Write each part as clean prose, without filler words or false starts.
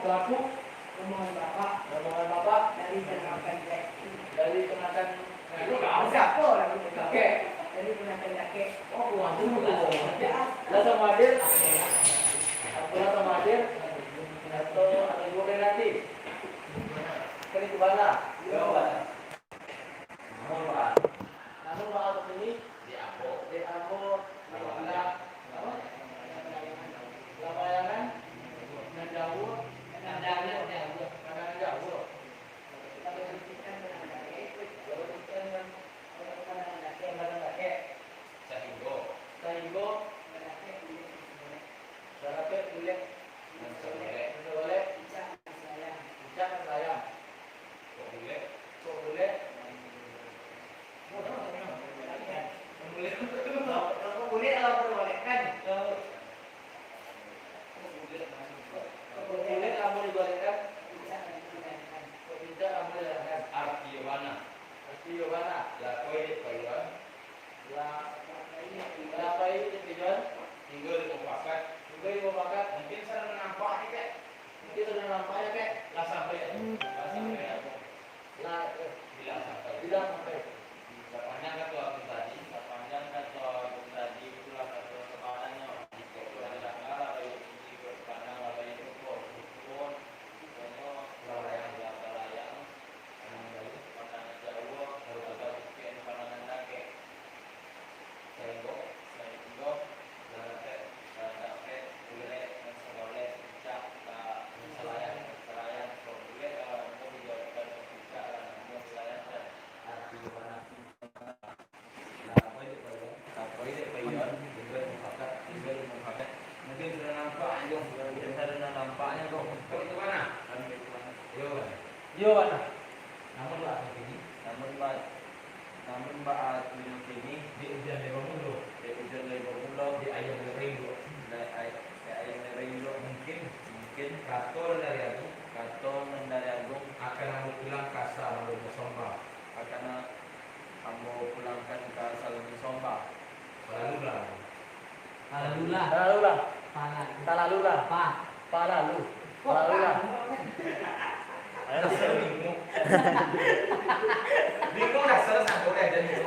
selaku rombongan Bapak dari kenakan dari kenakan siapa orang itu kakek. dari kenakan kakek. Oh, waduh. Lah sama hadir. Abdullah sama hadir. Atau Ibu Renati. Kan itu mana? Namun Pak atau ini di Ambo, Lamayangan, Nanjawur, Nanjawur. Sahigo, Darape, Bulek, Soleh, Icak, Sayang, Kok Bulek, Boleh kalau perbolehkan. Bulek kamu dibolehkan, kok tidak kamu dibolehkan. Arti Yohana, lah koi di Payuan, lah koi di Payuan, tinggal di Mufakat, mungkin saya menampaknya kek, lah sampai ya, lah tidak sampai. Panjang kata aku tadi, itulah kata sebenarnya di kota ada kala dari pandang apa itu pun, layang, pandangan jauh, baru ada sekian pandangan lagi. Sehingga, dapat boleh mensoleh cak selayan, boleh kalau mau dijualkan cak dan selayan dan arti mana? Mungkin sudah nampaknya kok. Kau itu mana? Yo mana? Namun Mbak ini di ujian lebar mulu, di ayam rindu, mungkin kator dari Agung akan aku pulang kasa malu Somba, pulangkan ke Salumi Somba. Palalu. Bingung dah selesai boleh jadi.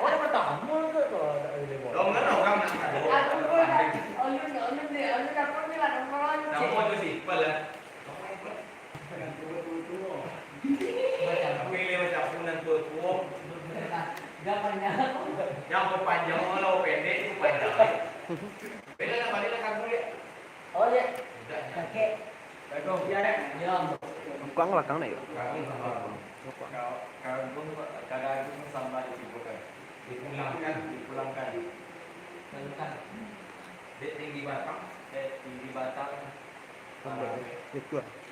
Oh, ada pertama ke tuh ada lebar. Dong kan orang nak ada. Kamu tu simpel lah. Pilih macam punan tua. Yang berpanjang kalau pendek itu panjang. Bela nak balik lah kamu dia. Oh ya, kakek. Quăng là cắn này. Kagum sama dipulangkan. Dek tinggi Batang.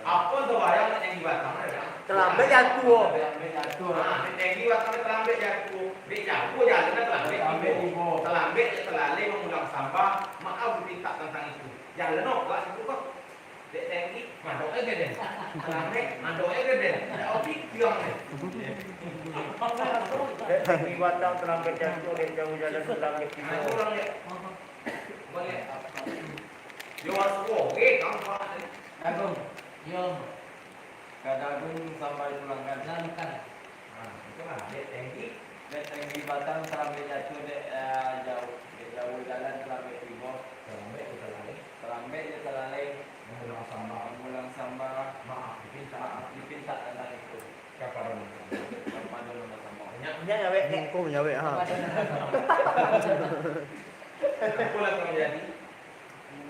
Apa tu bayang dek tinggi Batang ada? Terlambat jatuh. Dek tinggi Batang terlambat jatuh. Dek jauh jalan terlambat ibu. Terlambat terlalai mengulang sampah. Maaf minta tentang itu. Jalan nak situ kok. Dek tinggi mandoknya gede. Terlambat mandoknya gede. Ada opik tiang ni. Dek tinggi batang terlambat jatuh, dek jauh jalan terlambat Nah, itu orang dia. Boleh. Dia masuk. Kamu faham ni? Kadagung sampai pulangkan. Itu lah dek tinggi. Tinggi batang terlambat jatuh jauh jalan terlambat timur. Terlambat dia terlalai mengulang sambal. Maaf dipinta tentang itu. Kapan Kapan dulu sama. Punya nyawe ha. Apa lah terjadi?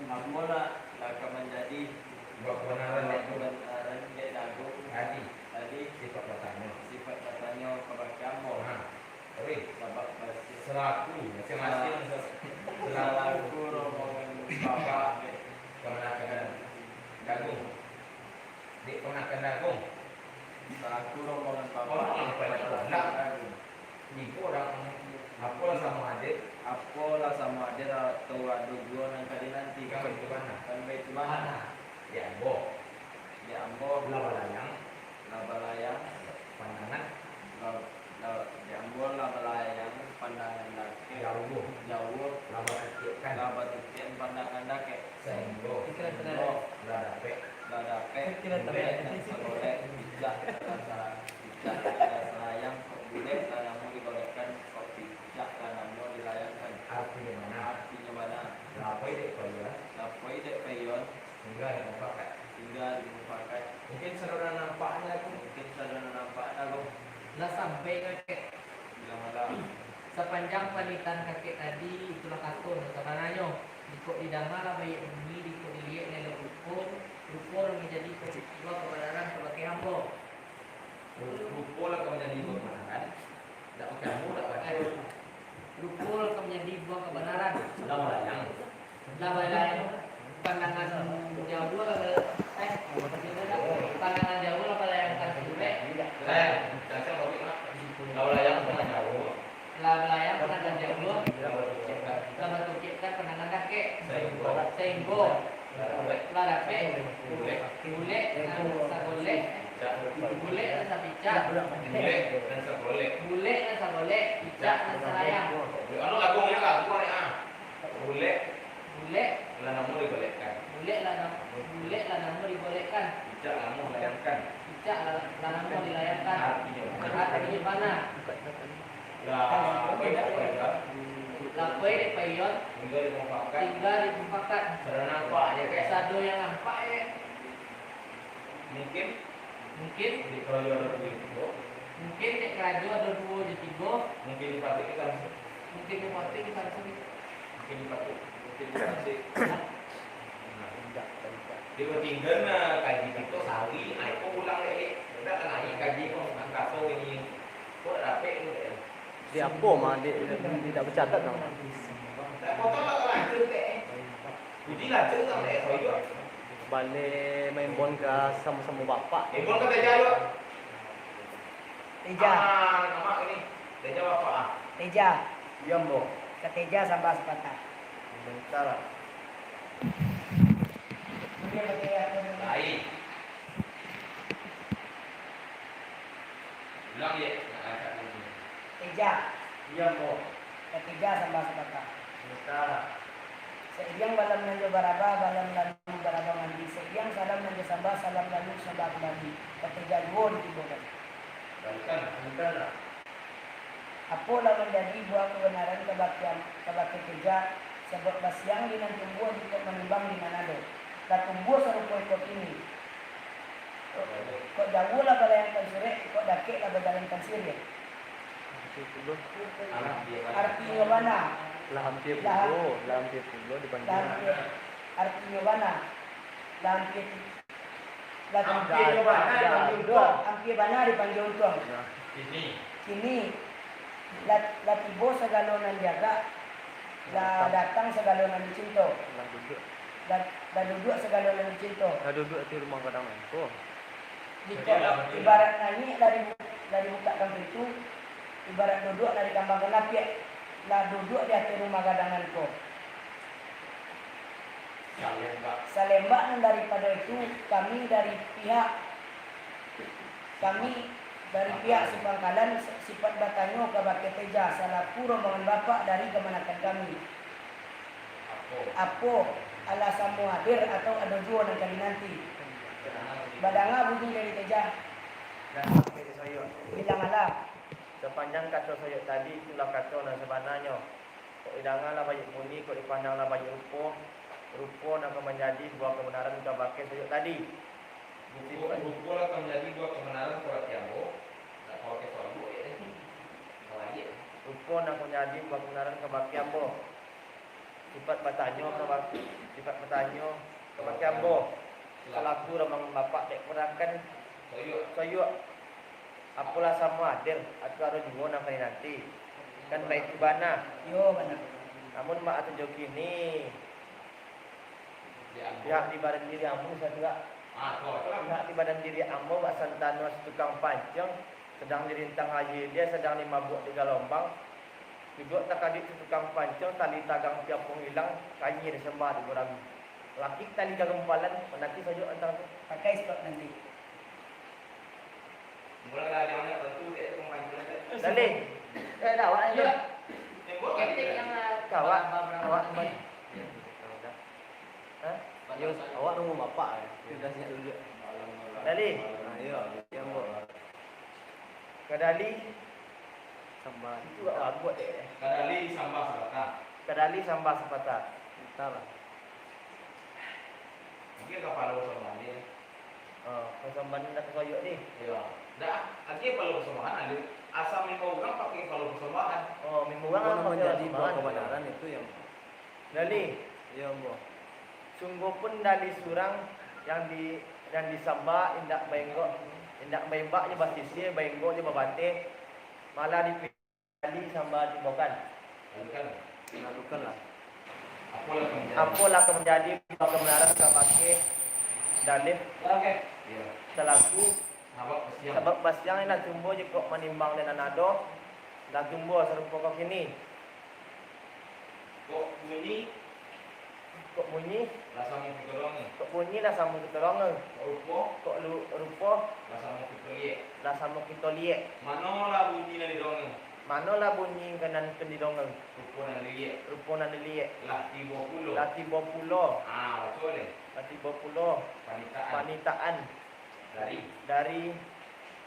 Namun akan menjadi Buat kebenaran itu dia dagung tadi sifat katanya. kepada kamu. Tapi Sebab selaku masing-masing selaku rombongan bapak kemenakan dagung. Di kemenakan dagung. selaku rombongan Oh, bapak ini pada dagung. Ini orang apa sama adik? Apalah sama ada atau ada dua nanti Kamu itu mana? kan itu mana Ya, Ambo. di Ambon Labalayang, Labalayang pandangan, di Ambon Labalayang pandangan dake jauh labakan, Labatutian pandangan dake sehingga, ladape, Ladape, boleh dan segolek, bijak, dan selayang, kok boleh dan namun digolekkan, kok bijak dan namun dilayangkan. Artinya mana? Artinya mana? Lapoi dek kaya. Lapoi dek payon, Hingga dimufakat. hingga dimufakat. Mungkin saudara nampaknya aku. Mungkin saudara nampak lalu Lah sampai kakek bilang malam. sepanjang panitan kakek tadi itulah katun sebenarnya dikok didama lah bayi ini dikok dilihat oleh rupo menjadi peristiwa kebenaran sebagai hamba. Rupo lah kau menjadi kebenaran. Tak pakai kamu, tak pakai. Rupo akan menjadi buah kebenaran. Sudah melayang. Lah bayi pandangan jauh dua pandangan jauh lah balayangkan sule. Saya mau bilang, kau layang pernah jauh. Lah balayang pandangan jauh dua. Lah batu cipta pandangan kakek. Sehingga lah dape bule dan sagolek bule dan sapicak Boleh dan seboleh. bule dan sagolek picak dan selayang Anu lagungnya lah, aku ni ah. Boleh, bule lah namun dibolehkan. bule lah namu dibolehkan Tidak namun melayangkan. picak lah namu dilayangkan Artinya artinya mana lah apa itu kaya? lapai di payon Hingga dimufakat. tinggal dimufakat Sudah nampaknya kayak sado yang nampak ya mungkin mungkin di kerajaan ada begitu. mungkin di kerajaan ada dua di tiga Mungkin di pabrik kita mungkin di motif di sana sini mungkin di pabrik, mungkin di pabrik. Di pertinggan kaji itu sawi, aku pulang lagi. Kita kan naik kaji kok angkaso ini. Kok rapi itu ya? Di apa mah tidak bercatat dong. Tak potong lah lanjut deh. Uji lanjut tak deh so juga. Balik main bon ke sama-sama bapak. Ibu kata jaya. Teja, Nama ini. Dia jawab apa? Teja, Diam bo. Keteja sampai sepatah. Bentar. Baik. Ulang ya. Teja, Diam bo. ketiga sampai sepatah. Bentar. Seiang balam nanjo baraba, balam lalu baraba mandi. Seiang salam nanjo samba, salam lalu samba kembali. Ketiga dua ditibukan. Balikan. Bentar. Apolah menjadi buah kebenaran kebaktian kerja sebab basiang dengan tumbuh jika menimbang di Manado. Dan tumbuh serupa ikut ini. Kok jauh lah balayankan sirek, kok dakik lah balayankan sirek. Artinya mana? Lah hampir puluh dibanding. Artinya mana? Hampir mana dipanggil untung. Ini. Kini la tibo segalonan jaga, la datang segalonan dicinto, Lah duduk. la duduk segalonan dicinto. Lah duduk di rumah kadang itu. Jika ibarat nyanyi dari buka kampung itu, ibarat duduk dari kambang gelap ya, la duduk di atas rumah gadanganku. Salembak daripada itu kami dari pihak si Pangkalan sifat bertanya ke Bapak Teja salaku rombongan bapak dari kemenakan kami. Apo alasan hadir atau ada dua kali nanti. Badanga bunyi dari Teja. Dan kiri saya. Bilang ala. Sepanjang kata saya tadi itulah kata dan sebenarnya. Kok idangan lah banyak bunyi, kok dipandang lah banyak rupa. Rupa akan menjadi sebuah kebenaran kabakai saya tadi. Buku akan menjadi dua kebenaran surat Tiambo. Tak pakai soal bu ya. Lagi. Rupa akan menjadi sebuah kebenaran kabakai ambo. Sifat bertanya kabakai ambo. Selaku ramang bapak dek perakan soyuk. Apalah sama hadir atau ada juga nak nanti. Kan baik bana. Yo benar. Namun mak tunjuk ini pihak di badan diri ambo saya juga. Pihak di badan diri ambo Pak Santano tukang pancing sedang dirintang haji dia sedang dimabuk 3 lombang. Juga tak adik tukang pancing tali tagang piapung hilang kanyi disembah di kurang. Laki tali gampalan nanti saja antang tu. Pakai stop nanti. Mulai dari mana tentu dia itu memajukan. Dalih. Dah awak aja. Tembok Kita yang Kawak main. Ha? Yo, awak nunggu bapak ya. Sudah siap dulu. Dali. Nah, iya, yang bu. Kadali Sambal. itu buat deh. Kadali sambal selatan. Kadali sambal sepatah. Entar lah. Mungkin kapal sama ni. Oh, sambal nak koyok ni. Iya. Dah, lagi kalau persembahan ada asam lima orang pakai kalau persembahan. Oh, minggu orang Kalau apa menjadi buah kebenaran itu yang Dali. iya bu. Sungguh pun dari surang yang disamba indak bembaknya basisi benggoknya babate malah dipilih samba dibokan. Lalu kan, Lakukan lah. apalah Apalah menjadi kebenaran kabake dalil Oke. Iya. selaku sebab pasiang nak tumbuh je kok menimbang dengan nado dan tumbuh serupa kok kini Kok bunyi kok rasa mau pikiran ni. bunyi lah sama kita orang Rupa kok rupa rasa mau pikiran. lah sama kita liek Mana lah bunyi ni dong ni. manalah bunyi kanan pendidongan Rupa nak lihat. rupa nan liek Lah 30. lati bopulo Ah, betul ni. lati bopulo Panitaan panitaan dari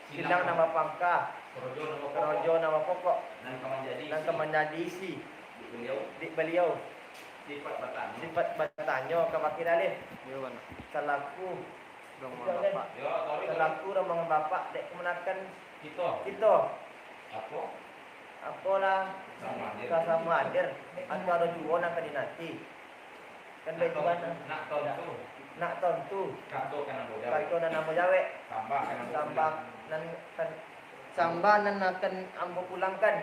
silang silang nama pangka Kerojo nama pokok. kerojo nama pokok Dan kemenjadi dan kemenjadi isi beliau di beliau sifat batang. sifat bertanya ke wakil alif Iya mana? selaku Dong Betul, bapak. Ya, tahu selaku rombongan bapak dek kemenakan kita. kita Apa? apalah Sama dia. sama hadir atau ada juga nak kadi nanti kan baik tuan Nak tahu tu. nak tentu Kato kena bodoh. kata nan nama jawe Tambah kena sambang nan kan sambang nan akan ambo pulangkan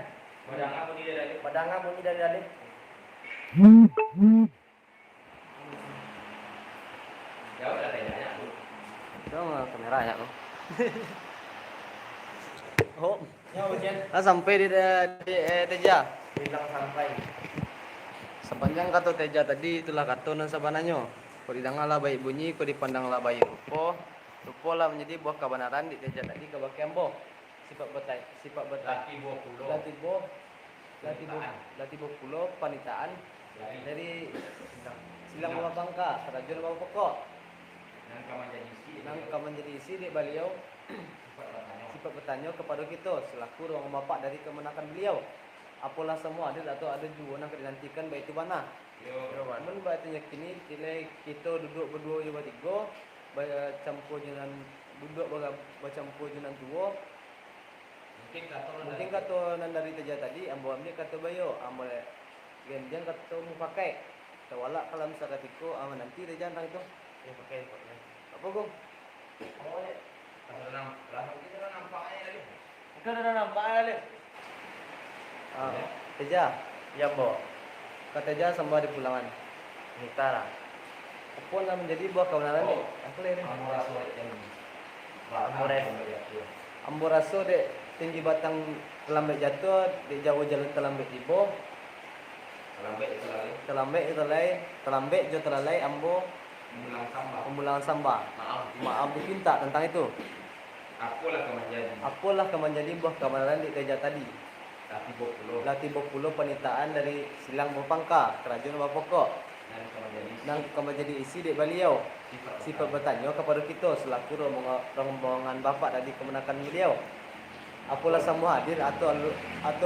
Badang apa dia dari? padangan bunyi dari alif Jawab dah tanya tu. Dong kamera ya lo. Oh, ya ujian sampai di Teja. bilang sampai Sepanjang kata Teja tadi itulah kata nan sabananyo. Kau didengarlah baik bunyi, kau dipandanglah baik rupa. Rupa lah menjadi buah kebenaran di Teja tadi ke Bakiambo. Sifat Laki 20. latibo pulau panitaan Dari dari silang bawah bangka, kerajaan bawah pokok. dan kamu jadi isi. Nang kamu jadi isi di beliau Sifat bertanya. sifat bertanya kepada kita selaku ruang bapak dari kemenakan beliau. Apalah semua ada atau ada juga nak dinantikan baik itu mana. Yo. Namun baik itu yakini nilai kita duduk berdua juga tiga, campur dengan duduk bercampur dengan dua. Mungkin kata nan dari Teja tadi, ambo ambil kata bayo, ambo genjang kata mu pakai. Tawala kalau misalkan tiko, nanti Teja tentang itu. ya pakai Apa gong? oh ya Lah kita dah nampaknya tadi. itu dah nampak alif Teja, ya bo kata Teja sembah di pulangan. mitara Apa yang menjadi buah kebenaran ni? Aku lihat. Kamu rasa yang Amores. Ambo raso dek tinggi batang terlambat jatuh, dek jauh jalan terlambat tiba, Lambat itu lagi. terlambat jo terlalai ambo Mengulang tambah. pemulangan sambah. Maaf. Maaf dipinta tentang itu. Apalah kamu jadi. Apalah yang menjadi buah kebenaran di Teja tadi? Tapi 20. Latih pulau penitaan dari silang berpangka, kerajaan berpokok. Dan kamu jadi isi. Dan kamu jadi isi dek beliau. Sifat bertanya. bertanya kepada kita selaku rombongan bapak dari kemenakan beliau. Apalah semua hadir atau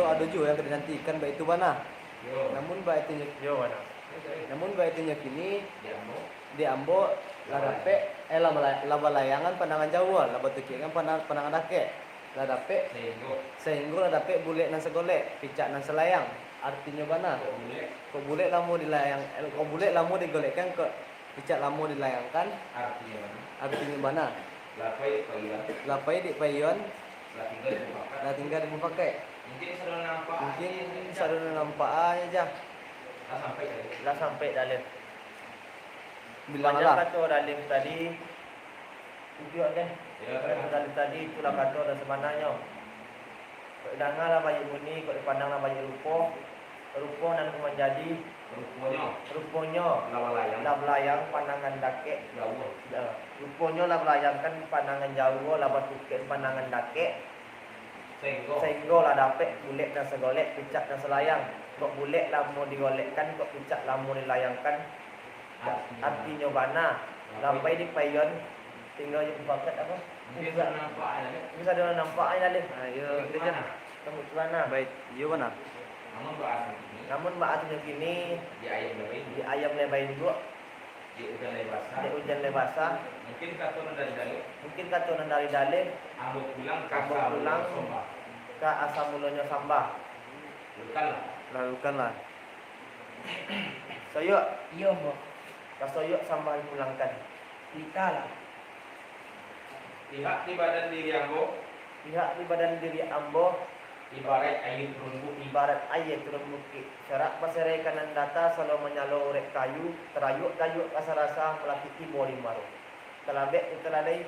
ada juga yang dinantikan baik itu mana. Yo. Namun baik itu yo mana kini Dia mau. di Ambo ladape laba layangan pandangan Jawa, laba tukikan pandangan dake. Ladape sehingga ladape bulet nan segolek, picak nan selayang. Artinya mana? Boleh. Kok bulet lamu dilayang, kok bulet lamu digolekkan ke picak lamu dilayangkan. Artinya mana? Artinya mana? Lapai payah. Lapai di payon, Lah tinggal di muka. lah tinggal dipakai. Mungkin sudah nampak. Mungkin sarana nampak aja. Dah sampai tadi. lah sampai dalil Bilang banyak lah. kata dalil tadi tujuh kan Ya, dalil tadi itulah kata dan sebenarnya kau dengarlah bayi bunyi kau dipandanglah bayi rupa dan menjadi rupanya lawan layang. lah belayang pandangan dake Jauh. rupanya lah belayangkan pandangan jauh lah bertukar pandangan dake sehingga lah dapat bulet dan segolek picak dan selayang kok bulet lah mau digolekkan kok picak lah mau dilayangkan artinya bana lampai di payon tinggal yang paket apa Mungkin tak nampak ada. bisa ada nampak aja deh Ayo, itu kan kamu celana baik, iya mana? Namun bahasa ini namun baatnya kini di ayam lebih, di ayam lebain juga di hujan lebasa. di hujan lebasa Mungkin kata dari dalil, mungkin katunan dari dalil ambo pulang Ambo kasa pulang. sombah. ke asam mulanya sambah Bukan lah. Lakukanlah. soyok Iya mbok. kasoyok sambah dipulangkan Kita lah. Pihak di badan diri ambo pihak di badan diri ambo ibarat air terumbu ibarat air turun bukit serak paserai kanan data selalu menyalo urek kayu terayuk kayu rasa-rasa melatih tibo limaru telabek itelalai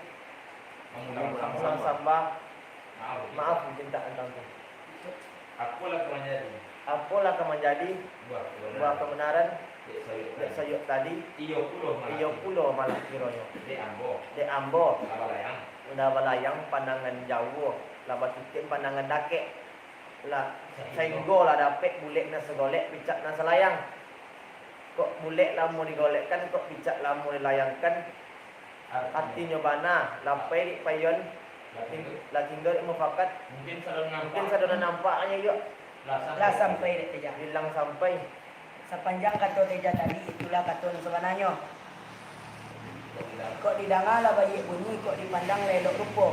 mengulang mulang sambah Maaf. maaf cinta antamku Aku lah menjadi apalah akan menjadi buah kebenaran dek sayuk tadi iyo pulau malah kironya di ambo dek ambo apa layang udah balayang pandangan jauh labat titik pandangan dake lah sainggo lah dapet bulek na segolek picak na selayang kok bulek lah mau digolekkan kok picak lah mau dilayangkan artinya bana lapai di payon lah tinggal mufakat mungkin sadar mungkin nampak sadana nampaknya yuk Lah sampai dek teja. bilang sampai Sepanjang kata teja tadi itulah kata sebenarnya. Kok didengar lah bayi bunyi, kok dipandang lelok rupa.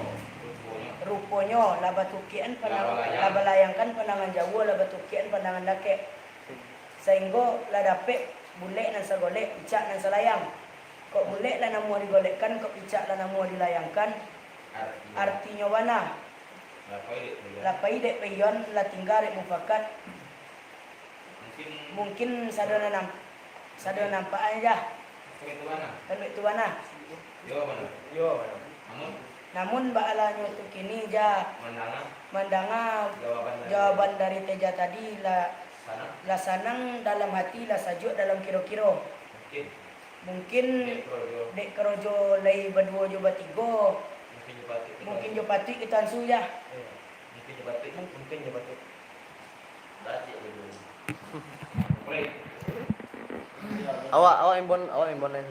Rupanya lah batukian lah balayangkan pandangan jauh lah batukian pandangan dakek. Sehingga lah dapet bulek nan segolek picak nan selayang. Kok bulek lah namu digolekkan, kok picak lah namu dilayangkan. Artinya mana? Lapai dek peyon lah tinggal dek mufakat. Mungkin sadana nampak aja. Kan itu mana? yo Namun baalanyo tu kini ja mandanga jawaban dari teja tadi la sanang dalam hati la sajuk dalam kiro-kiro. Mungkin dek kerojo lay berdua jo batigo. Mungkin jo pati kita ansu ya. mungkin je betul Awak imbon lain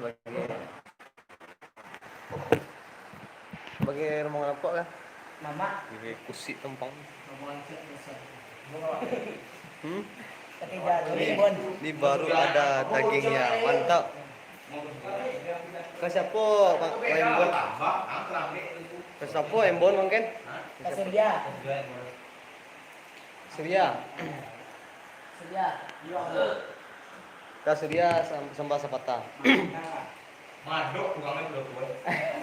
sebagai rombongan apa kan? Mama Sebagai kusi tempang. ketiga tu ibon. Ini baru ada dagingnya, mantap. Ke siapa Pak Embon? Ke siapa Embon mungkin? Kasurya. Surya. Surya. Ke Surya sembah sapata. Madok tukangnya udah tua.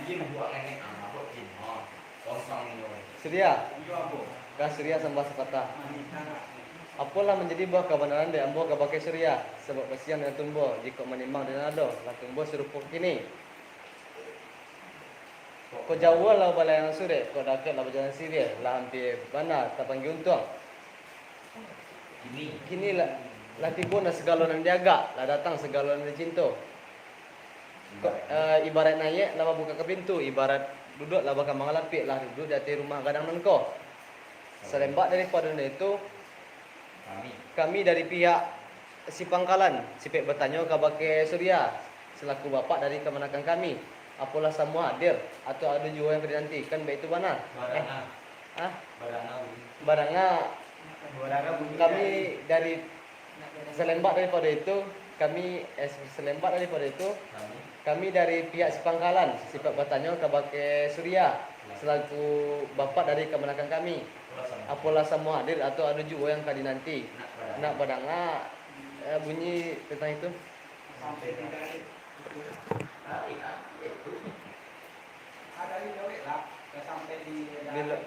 Ini buat nenek anak ini. Konsang ini. Surya. Ke Surya sembah sapata. Apalah menjadi buah kebenaran di ambo kabake Surya sebab kesian dengan tumbo jika menimbang dengan ado lah tumbo serupa kini. Ko Jawa lah balayang sure, ko daket lah berjalan siria lah hampir bana tapangi untung. Kini lah tibo na segalonan diaga lah datang segalonan dicinto. Ibarat naik lah buka ke pintu, ibarat duduk lah bakal mengalapik lah duduk di atas rumah gadang nengko. Selembak daripada itu kami dari pihak si Pangkalan sipek bertanya kabake Surya selaku bapak dari kemenakan kami. Apalah semua hadir atau ada juga yang dinantikan baik itu mana? Barangnya kami dari selembak daripada itu kami dari pihak si Pangkalan sipek bertanya kabake Surya selaku bapak dari kemenakan kami. Apalah semua hadir atau ada juga yang kadi nanti nak badanga bunyi tentang itu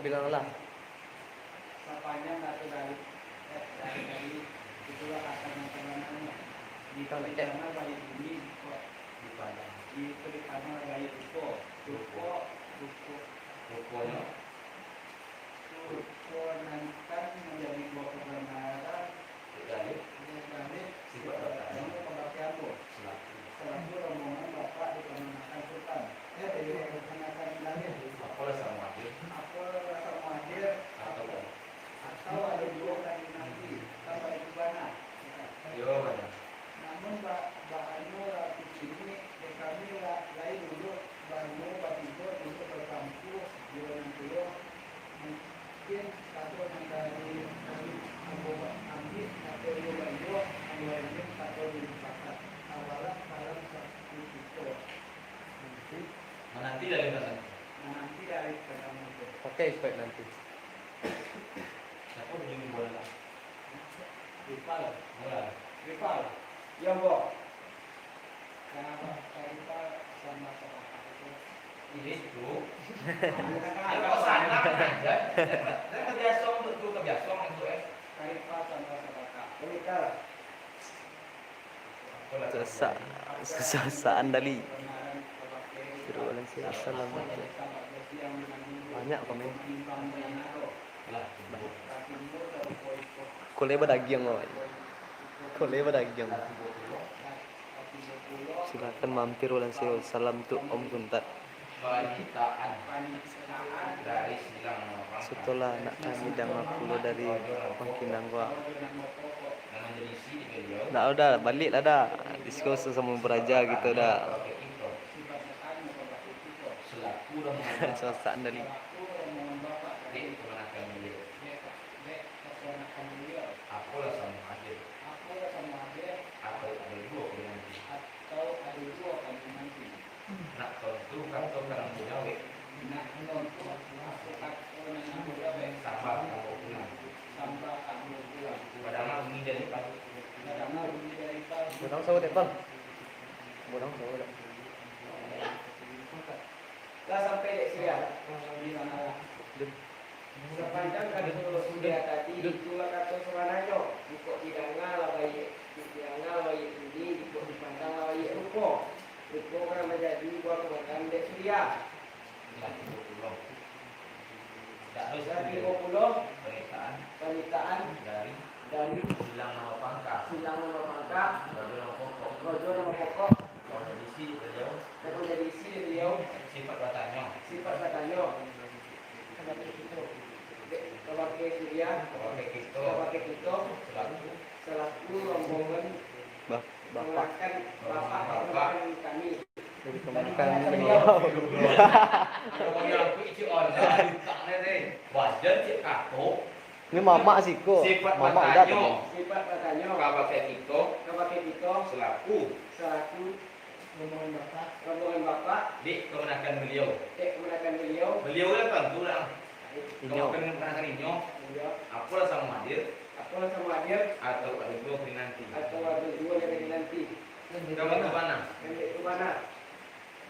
bilanglah Sepanjang kata dari itulah katanya teman-teman di sana bayi bunyi di sana bayi ruko nantikan menjadi buah kebenaran dari kamu kebaktian bu selaku rombongan bapak di kemenakan sultan dari kemenakan langit apa rasa muhadir atau ada dua kali nanti sampai di mana namun Pak Anu Ratu Cini dari mana? Nanti dari pertama itu. Pakai spek nanti. Siapa begini bola? Rival. Bola. Rival. Ya, Bo. Kenapa? Rival sama Ini itu. Kalau sana aja. Saya kebiasaan untuk kebiasaan itu Rival sama Sabaka. Rival. Susah andali. Suruh Valencia salam. Banyak komen. Kole badagyang oh. Kole badagyang. Silakan mampir Valencia. Salam untuk Om Kuntat. Wanitaan dari silang orang. Setelah anak kami dan pulau dari Pangkinang gua. Yang menjadi isi di beliau. Nah udah balik lah dah. Diskus sama beraja gitu dah. Selaku dan mengenal Susah andali. di kemenakan beliau. Apalah sama hadir. Atau ada dua nanti. Nak tentu kantong dalam jawa. Sabar kamu pulang. Padahal ini dari pagi. Bodang sawo tepal. Bodang sawo dah. Lah sampai dek Syria. Sepanjang kali Syria tadi itulah kata semananya. Ikut tidaknya lah baik. Tidaknya lah baik ini ikut dipandang lah baik rupo. Rupo kan menjadi buat kebaikan dek Syria. Tak harus Dari ada 50 pernyataan dari silang nama pangkat. silang nama pangkat, Rojo nama pokok. rojo nama pokok, Kondisi beliau dan menjadi isi beliau sifat katanya. sifat katanya sebagai Syria, Sebagai kita sebagai kita selaku selaku rombongan Bapak bapak kami. dari Dari kemenakan beliau. kalau yang aku isi online tak deh. Wajar cik kato. Ini mama sih kok. Sifat Mama udah katanya. tuh. Sifat katanya Kabakai kita sebagai kita selaku selaku rombongan bapak di kemenakan beliau. kemenakan beliau. Beliau kan tentu lah. Inyo. Kalau kemenakan inyo, Beliau apalah sama hadir apa sama hadir atau ada dua nanti. atau ada dua yang nanti. Kamu ke mana? Yang itu mana?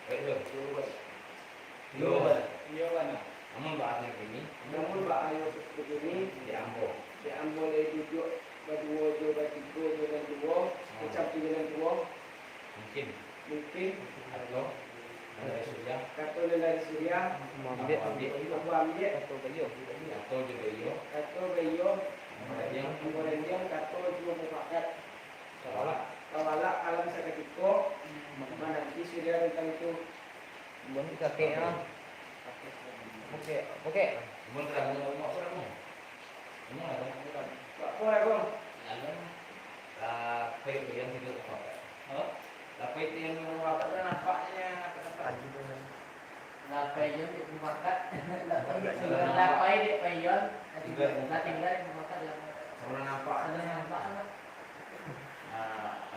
Itu. Yo, yo mana? Namun bahasnya ini Namun Pak Ayo begini di Ambo. diambil dari duduk berdua, dua, bertiga, dua dan dua, macam tiga dan dua, Mungkin mungkin atau dari Surya kata dari Syria, Ambil aku ambil, atau beliau. atau juga beliau kata Bayo, yang kemudian dia kata dua mufakat, seolah kawala alam seketika, mana nanti Syria tentang itu, Bon kakek ah. Oke. cuma terang ngomong apa kamu? Kamu ada Pak Pura lalu apa itu yang tidak apa? Apa itu yang apa kan nampaknya apa? Lapai yon di pemakat. Lapai di payon. Lah tinggal di pemakat lah. Sama nampak. Ada nampak lah.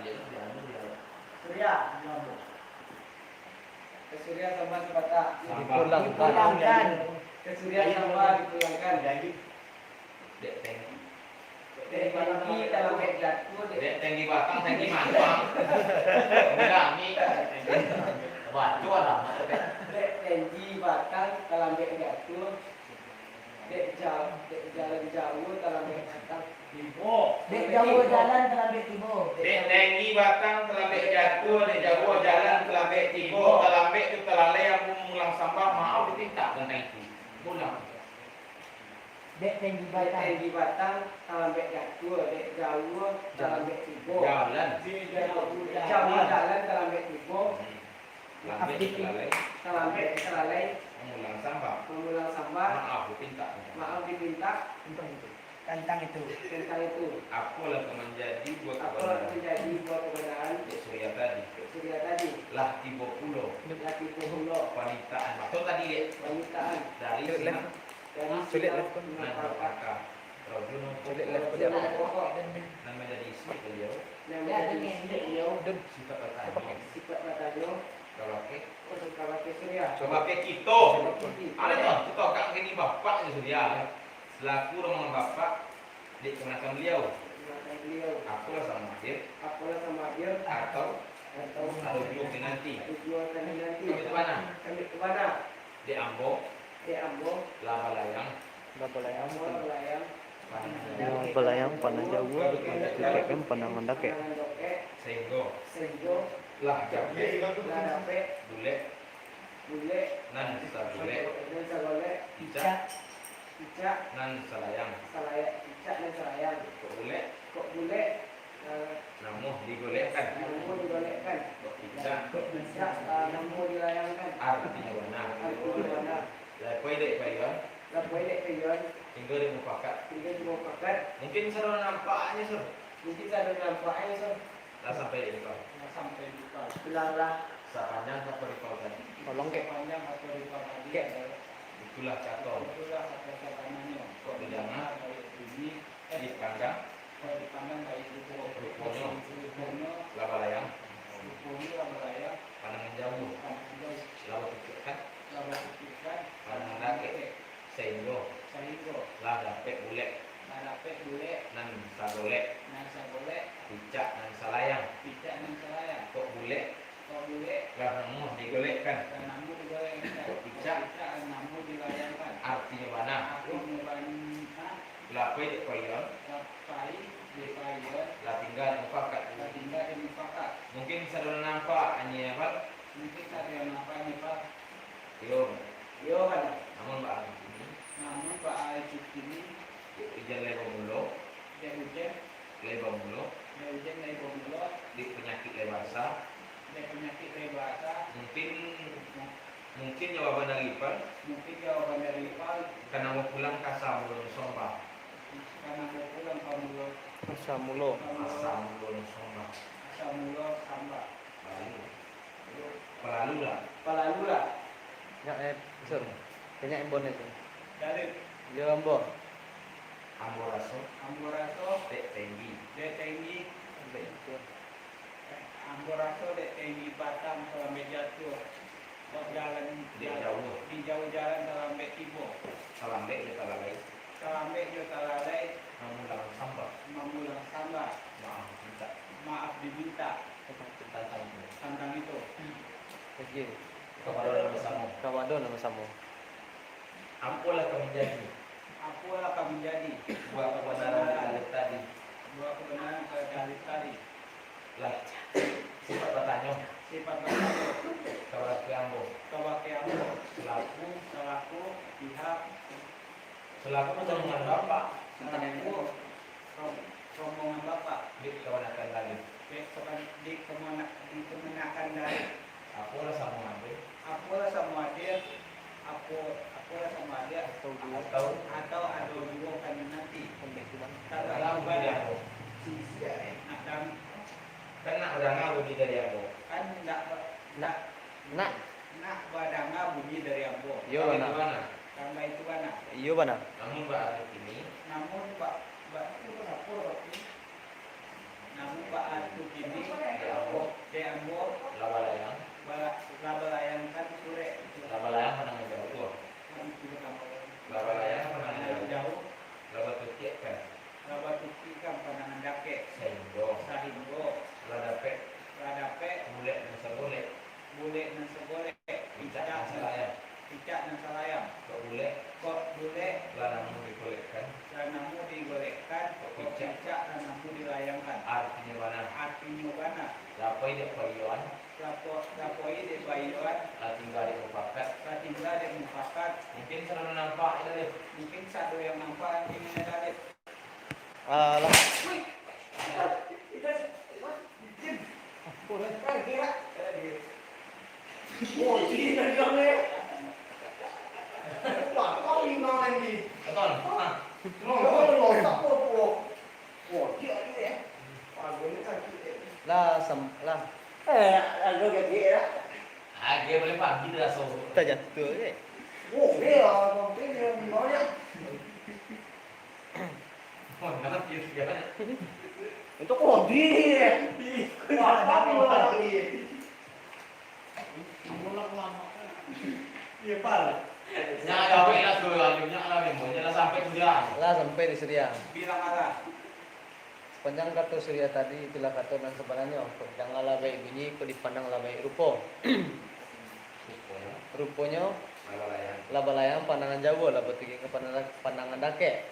Alih dia dia Syria, ke Syria sama sebata, Dipulangkan. ke Syria sama dipulangkan, dek teng tinggi dalam jatuh, dek tenggi batang tenggi mantap. Kami baju lah. dek tinggi batang dalam jatuh, dek jalan jauh dalam batang, Dek jauh jalan terlambat tiba. Dek tenggi batang terlambat jatuh, dek jauh jalan terlambat tiba, terlambat itu terlalai yang mengulang sampah mau ditindak tentang itu. Pulang. Dek tinggi dek batang. tinggi batang dalam jatuh, dek jauh dalam tiba, Jalan. jauh jalan dalam tiba, Terlambat terlalai terlalai mengulang sampah. mengulang sampah, Maaf ditindak. maaf diminta Tentang itu. tentang itu. Apalah yang menjadi buat Apa kebenaran menjadi buat kebenaran Dek Surya tadi. Surya tadi? Lah tiba pulau Laki pulau wanitaan. Atau tadi dek wanitaan dari Sulit sinar dari Sulit sinar lah. menapakah Rojuno Sulit lah. pokok dan menjadi isi beliau yang menjadi isi beliau sifat katanya sifat katanya Kalau ke Kalau ke Surya. coba ke kita. Ada tuh, kita kak ini bapak itu dia. Selaku rombongan bapak di kemenangan beliau. Beliau. Aku lah sama dia Aku sama dia atau atau ada dua nanti. tujuan nanti. Kami ke mana? Kami ke mana? Di Ambo, Di Ambon. Labalayang, Labalayang. Ambon Melayang. Labalayang panang Jawa, Labatukik kan panangan dake. Senggo, Senjo. lah jabe, Ladape. bule, Bule. nan sabule, Dan Sagole. cicak, Cicak. nan salayang, Salaya. Cicak dan Salayang. bule, Kok bule. namuh digolekkan, Namun digolekkan. cicak, Cicak. Namun dilayangkan. artinya mana? Artinya mana? Lepas dek payah, Lapoy dek kayon. tinggal di mufakat. Tiga juga pakat. Mungkin seru nampaknya sur, Mungkin saya ada nampaknya so. lah sampai di depan. Sampai lupa. Bilanglah. Sepanjang tak perikol kan, Tolong kek. Panjang atau lupa lagi. itulah catol. Itulah kata-katanya. Kok bidangnya Ini di kandang, kalau dipandang kayak itu. Ruponya. Ruponya. labalayang, Ruponya labalaya. pandangan jauh, Panjang. lawa pikirkan, Lalu pikirkan. pandangan dake, sehingga Sehingga. lah dapet bule, Ladape bule. nan sagole, Nasa boleh. cicak nan salayang, Tidak yang saya. kok bule, Kau boleh. lah namuh digolekkan, Dan namun digorengkan. Cicak. Cicak namun dilayangkan. artinya mana? Aku membandingkan Lah kue dek koyon, Lapai di Payon. lah tinggal di mufakat. Tinggal di Mufakat. Mungkin seru nampak hanya apa? Mungkin ada yang apa nih Pak? Yo, Yo kan. namun mbak ini, Namun Pak Ajib ini ijan lebo mulo, dia hujan, mulu, dari Bomulo, di penyakit lebasa, dia penyakit rebasa. mungkin jawaban dari Ipan, Mungkin jawaban dari Pak karena mau pulang kasar belum sombah, karena mau pulang Pamulo, Masa mulo. kasar belum sombah, Samulo Samba. lalu lah, Palalu lah Ya sur. Kayaknya embon itu. dari Dia ambo. amboraso, Amboraso, dek tinggi, DTI, Amboraso, DTI Batam sampai jatuh. Jalan dek jauh, di jauh jalan sampai Tibo. salam dek kita lagi, Sampai Jotalalai namun dalam sambah, memulang Samba. maaf minta, Maaf diminta tantang tentang itu. Oke. kepada nama samu, Kawado nama samu. ampulah kami jadi, Apalah kami jadi buat kebenaran dari tadi, dua kebenaran pada hari tadi. lah sifat bertanya, Sifat berlaku kepada keambo, kewakilan selaku selaku pihak selaku pertolongan bapak, selaku rombongan bapak di kebenaran tadi, di kemenakan dari aku rasa mau ambil, apalah sama dia apalah sama dia atau ada dua kami nanti tak tahu pada dan kena udah ngabur di dari aku, kan Nak. nak badanga bunyi dari ambo Yo Tapi bana. gimana? karena itu mana Iyo bana. Namun Pak Arif ini namun pak itu kenapa Pak? Namun Pak Atu ini di ambo lawalayang, labalayangkan sore lawalayang menang jauh, lawalayang menang jauh, jauh lawa tukiak kan, labatukikan pandangan dake sehingga sahinggo ladape ladape mulai masa boleh, bule dan segole tidak masalah, picak dan salayang kok boleh, kok bule lanamu dibolehkan, dan namu digolekkan kok picak dan namu dilayangkan artinya mana? artinya mana Lapai dek payuan, lapoi di bayuan tinggal di mufakat, tinggal di mufakat mungkin selalu nampak itu, mungkin satu yang nampak ini ada Alah. betul? Lah lah. Ah, dia boleh pagi dah so. Kita jatuh je. Oh, nak dia segala. Untuk kodi. Jangan jawab lah tuh, jangan sampai tujuan. Lah sampai di Surya. Bilang ada. Sepanjang kartu Surya tadi itulah kartu nan sebenarnya. Jangan labai bunyi, kau dipandang labai rupo. Ruponya labalayang pandangan jauh, laba tinggi ke pandangan dake.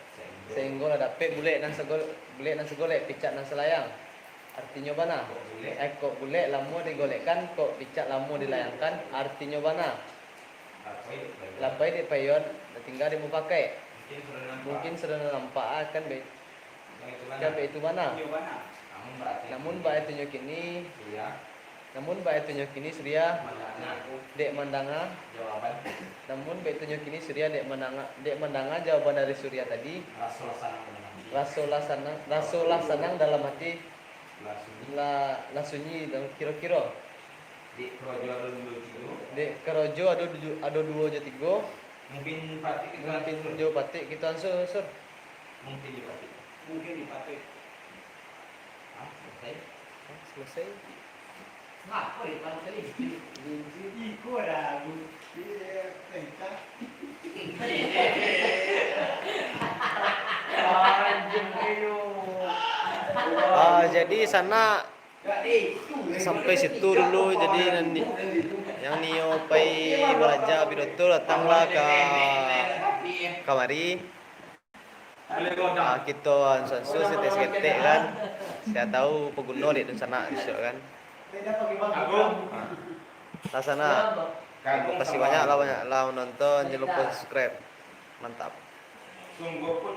Sehingga ada pe bule nan segolek, picak nan selayang. Artinya bana? Kok bule lamu digolekkan, kok picak lamu dilayangkan, artinya bana? Labai di payon, tinggal di pakai. Mungkin sudah nampak kan be. Kan be itu bana? Namun ba itu nyokini, namun ba itu nyokini Surya dek mandanga. Namun ba itu nyokini Surya dek mandanga jawaban dari Surya tadi. Rasulah sanang dalam hati la sunyi dan kira-kira dek kerojo ada dua aja tiga Mungkin patik mungkin jauh patik kita ansur Mungkin dipatik. selesai. Ngapa di depan kali? Jadi sana sampai situ dulu. Jadi nanti yang Nio pai belajar pidato datanglah ke kamari. Kita ansansu setes-setes kan. Saya tahu pengguna di sana besok kan. Lah sana. Terima kasih banyak lah menonton. Jangan lupa subscribe. Mantap. Sungguh pun